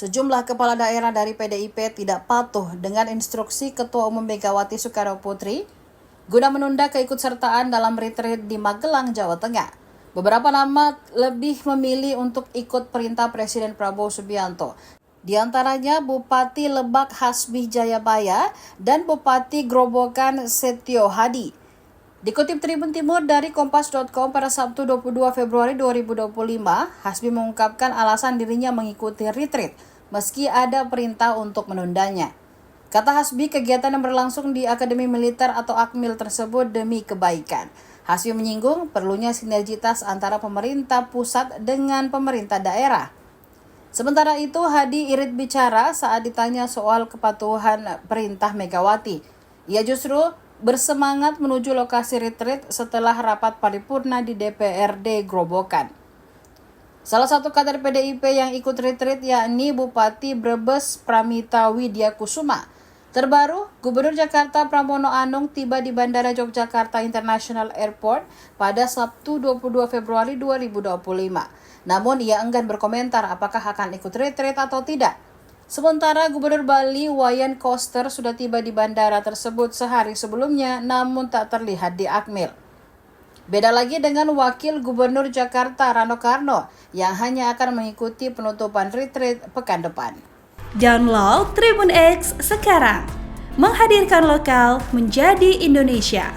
Sejumlah kepala daerah dari PDIP tidak patuh dengan instruksi Ketua Umum Megawati Soekarno Putri guna menunda keikutsertaan dalam retreat di Magelang, Jawa Tengah. Beberapa nama lebih memilih untuk ikut perintah Presiden Prabowo Subianto. Di antaranya Bupati Lebak Hasbi Jayabaya dan Bupati Grobogan Setio Hadi. Dikutip Tribun Timur dari Kompas.com pada Sabtu 22 Februari 2025, Hasbi mengungkapkan alasan dirinya mengikuti retreat meski ada perintah untuk menundanya. Kata Hasbi, kegiatan yang berlangsung di Akademi Militer atau Akmil tersebut demi kebaikan. Hasbi menyinggung perlunya sinergitas antara pemerintah pusat dengan pemerintah daerah. Sementara itu, Hadi irit bicara saat ditanya soal kepatuhan perintah Megawati. Ia justru bersemangat menuju lokasi retreat setelah rapat paripurna di DPRD Grobogan. Salah satu kader PDIP yang ikut retreat yakni Bupati Brebes Pramita Widyakusuma. Terbaru, Gubernur Jakarta Pramono Anung tiba di Bandara Yogyakarta International Airport pada Sabtu 22 Februari 2025. Namun ia enggan berkomentar apakah akan ikut retreat atau tidak. Sementara Gubernur Bali Wayan Koster sudah tiba di bandara tersebut sehari sebelumnya namun tak terlihat di Akmil. Beda lagi dengan Wakil Gubernur Jakarta Rano Karno yang hanya akan mengikuti penutupan retreat pekan depan. Download Tribun X sekarang, menghadirkan lokal menjadi Indonesia.